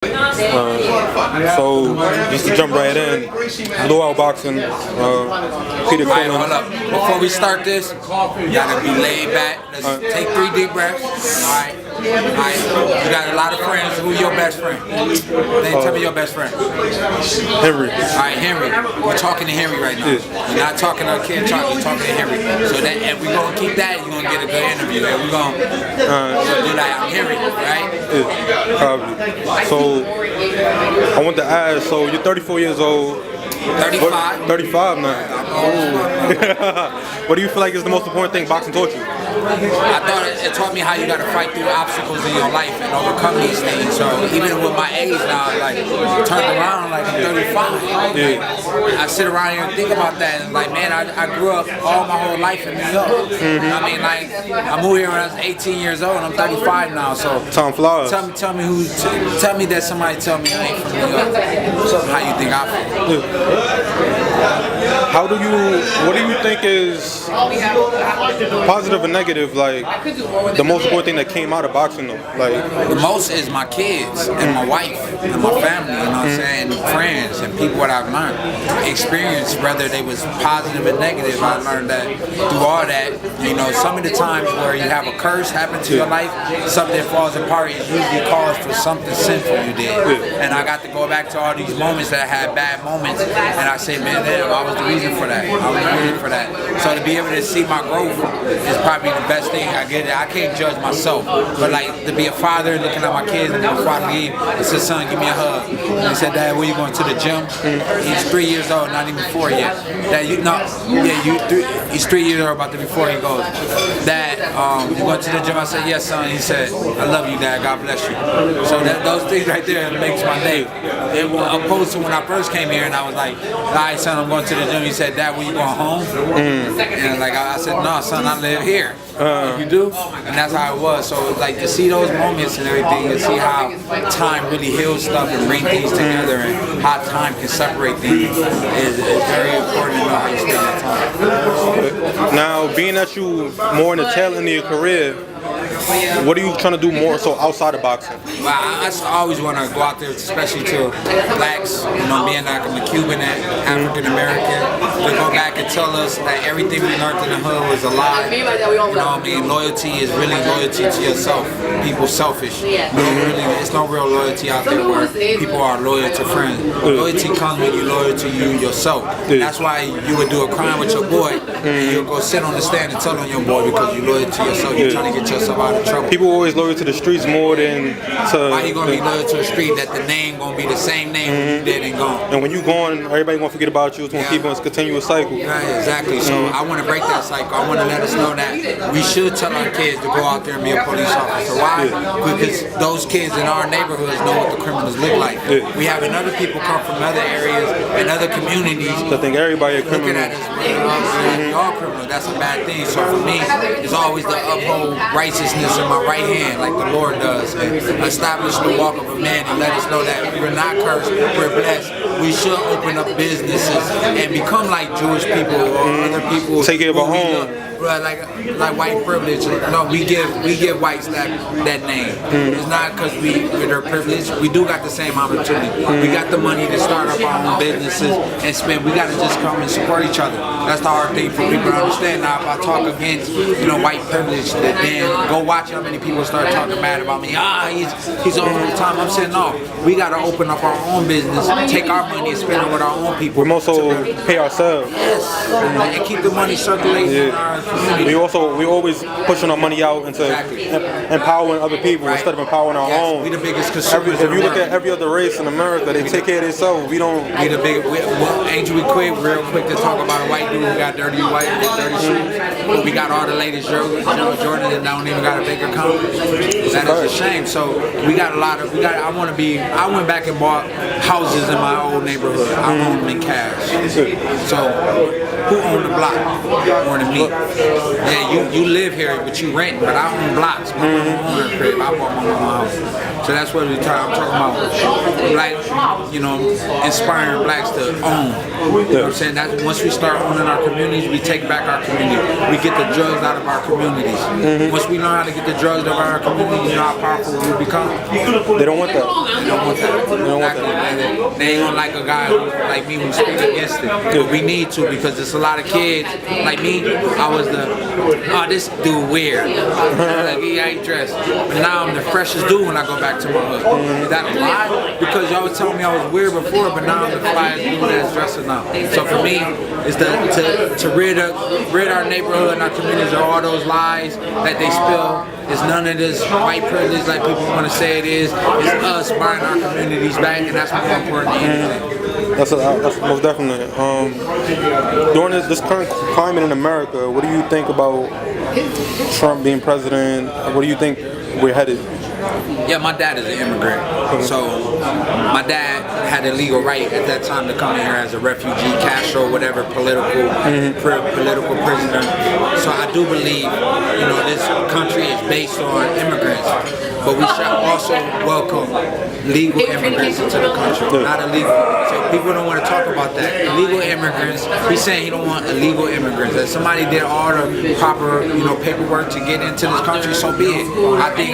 So just to jump right in, Blue Out Boxing, Peter Alright, Quinn. hold up. Before we start this, you gotta be laid back. Let's take 3 deep breaths. Alright. Alright. You got a lot of friends. Who's your best friend? Then tell me your best friend. Henry. Alright, Henry. We're talking to Henry right now. We're not talking to Kid Chuck, we're talking to Henry. So that if we're gonna keep that, you're gonna get a good interview. And we're gonna do that. I'm Henry, right? Probably. So I want to ask, so you're 34 years old. 35. 35 now. Oh. What do you feel like is the most important thing boxing taught you? I thought it taught me how you got to fight through obstacles in your life and overcome these things. So even with my age now, like turned around like I'm 35. Yeah. I sit around here and think about that and like, man, I grew up all my whole life in New York. I mean, like I moved here when I was 18 years old and I'm 35 now. So time flies. Tell me that somebody tell me I ain't from New York. How you think I feel? What do you think is positive and negative, like the most important thing that came out of boxing though? Like the most is my kids and my wife and my family, you know what I'm saying, friends and people what I've learned. Experience, whether they was positive and negative, I learned that through all that, you know, some of the times where you have a curse happen to your life, something that falls apart is usually cause for something sinful you did. And I got to go back to all these moments that I had bad moments and I say, man, damn, I was the reason for that. I was the reason for that. So to be able to see my growth is probably the best thing I get. I can't judge myself, but like to be a father, looking at my kids, and before I leave, I said, son, give me a hug. And he said, Dad, where you going, to the gym? He's 3 years old, not even 4 yet. Dad, he's 3 years old, about to be 4. He goes, Dad, you going to the gym? I said, yes, son. He said, I love you, Dad. God bless you. So those things right there makes my day. Opposed to when I first came here and I was like, all right, son, I'm going to the gym. He said, Dad, were you going home? And like I said, no, son, I live here. You do? And that's how it was. So like to see those moments and everything, and see how time really heals stuff and bring things together, and how time can separate things is very important to know how you spend that time. now, being that you more in the tail end of your career, what are you trying to do more so outside of boxing? Well, I always want to go out there, especially to blacks, you know, being like I'm a Cuban and African American, to go back and tell us that everything we learned in the hood was a lie. You know what I mean? Loyalty is really loyalty to yourself. People selfish. It's no real loyalty out there where people are loyal to friends. Loyalty comes when you're loyal to yourself. That's why you would do a crime with your boy, and you'll go sit on the stand and tell on your boy because you're loyal to yourself. You're trying to get yourself out of trouble. People always loyal to the streets more than to... Why you gonna be loyal to a street that the name gonna be the same name when you dead and gone? And when you gone, everybody gonna forget about you. It's gonna keep on a continuous cycle. Right, exactly. So I want to break that cycle. I want to let us know that we should tell our kids to go out there and be a police officer. Why? Because those kids in our neighborhoods know what the criminals look like. We have other people come from other areas and other communities. I think everybody a criminal. Looking at us, we all criminals. That's a bad thing. So for me, it's always to uphold righteousness in my right hand, like the Lord does, and establish the walk of a man and let us know that we're not cursed, we're blessed. We should open up businesses and become like Jewish people or other people. Take care of our home. Like white privilege. No, we give whites that name. It's not because we're privileged. We do got the same opportunity. We got the money to start up our own businesses and spend. We got to just come and support each other. That's the hard thing for people to understand. Now, if I talk against white privilege, then go watch how many people start talking bad about me. He's over the time. I'm saying no. We got to open up our own business, take our money and spend it with our own people. We also pay ourselves. Yes, and keep the money circulating in our community. We always pushing our money out into empowering other people instead of empowering our own. We the biggest consumers. If you look at every other race in America, they take care of themselves. We don't. We the big. Angel, we quick, real quick to talk about a white dude who got dirty shoes. But we got all the latest Jordan that don't even got a big account. That is a shame. So we got a lot of. I went back and bought houses in my old neighborhood. I owned them in cash. So who owned the block more than me? Yeah, you live here, but you rent. But I own blocks. My mama owned her crib. I bought my mama house. So that's what I'm talking about. black, inspiring blacks to own. You know what I'm saying? That's once we start owning our communities, we take back our community. We get the drugs out of our communities. Once we learn how to get the drugs out of our communities, you know how powerful we become. They don't want that. They don't want that. They don't want that. They ain't gonna like a guy like me who speaks against it. But we need to, because there's a lot of kids like me. I was this dude weird. Like, he ain't dressed. But now I'm the freshest dude when I go back to my hood. Is that a lie? Because y'all was telling me I was weird before, but now I'm the flyest dude that's dressed now. So for me, it's to rid our neighborhood and our communities of all those lies that they spill. It's none of this white privilege like people want to say it is. It's us buying our communities back, and that's more important than anything. That's most definitely. During this current climate in America, what do you think about Trump being president? What do you think we're headed? Yeah, my dad is an immigrant, so my dad had a legal right at that time to come here as a refugee, Castro, whatever, political prisoner. So I do believe, this country is based on immigrants, but we should also welcome legal immigrants into the country, not illegal. So people don't want to talk about that. Illegal immigrants, he's saying he don't want illegal immigrants. If somebody did all the proper, paperwork to get into this country, so be it. I think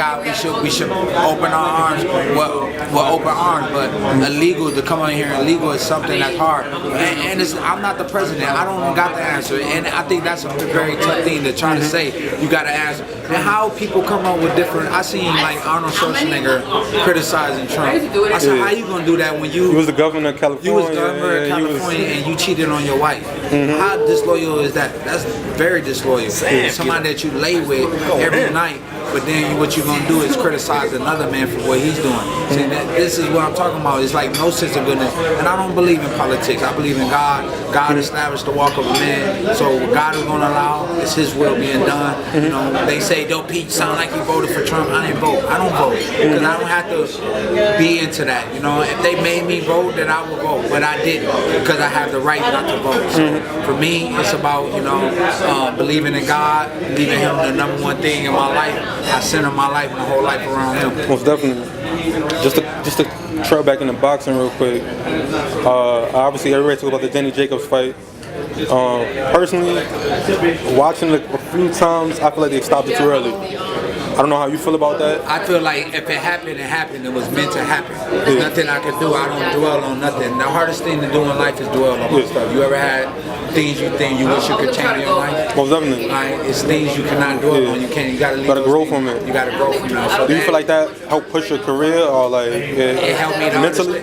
we should open our arms, open arms, but illegal, to come on here illegal is something that's hard. And I'm not the president. I don't got the answer. And I think that's a very tough thing to try to say. You got to answer. And how people come up with different, I seen like Arnold Schwarzenegger criticizing Trump. I said, how you going to do that when you was the governor of California? You was governor of California and you cheated on your wife. How disloyal is that? That's very disloyal. Somebody that you lay with every night, but then what you're going to do is criticize another man for what he's doing. See, this is what I'm talking about. It's like no sense of goodness. And I don't believe in politics. I believe in God. God established the walk of a man. So what God is going to allow is his will being done. They say, "Don't Pete sound like he voted for Trump." I didn't vote. I don't vote. Because I don't have to be into that. If they made me vote, then I would vote. But I didn't, because I have the right not to vote. So for me, it's about, believing in God, believing him the number one thing in my life. I center my life and the whole life around him. Most definitely. Just to trail back into boxing real quick. Obviously, everybody talks about the Danny Jacobs fight. Personally, watching it a few times, I feel like they stopped it too early. I don't know how you feel about that. I feel like if it happened, it happened. It was meant to happen. There's nothing I can do. I don't dwell on nothing. The hardest thing to do in life is dwell on stuff. You ever had things you think you wish you could change in your life? Most definitely. It's things you cannot dwell on. You can't. You gotta leave. Gotta grow from it. You gotta grow from it. So do you feel like that helped push your career, or like it helped me to mentally?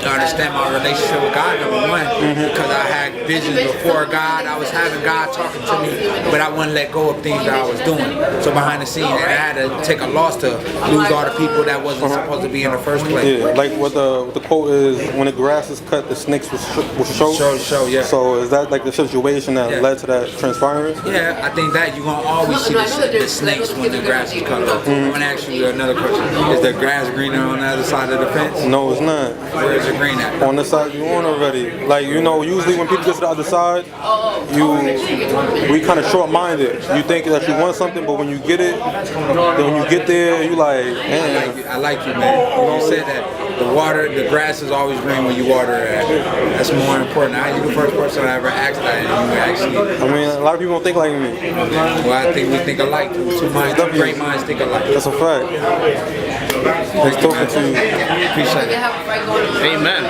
Understand my relationship with God, number one, because I had visions before God. I was having God talking to me, but I wouldn't let go of things that I was doing. So behind the scenes, and I had to take a loss to lose all the people that wasn't supposed to be in the first place. Yeah, like what the quote is: when the grass is cut, the snakes will show. Show, yeah. So is that like the situation that led to that transpiring? Yeah, I think that you're gonna always see the snakes when the grass is cut. I'm gonna ask you another question: is the grass greener on the other side of the fence? No, it's not. Where is it green at? On the side you on already. Like, usually when people get to the other side, we kind of short-minded. You think that you want something, but when you get it, then when you get there, you like, man. I like you, man. You said that the grass is always green when you water it. That's more important. You're the first person I ever asked that, and you actually. I mean, a lot of people don't think like me. Well, I think we think alike. Two great minds think alike. That's a fact. Nice talking to you. Appreciate it. Amen.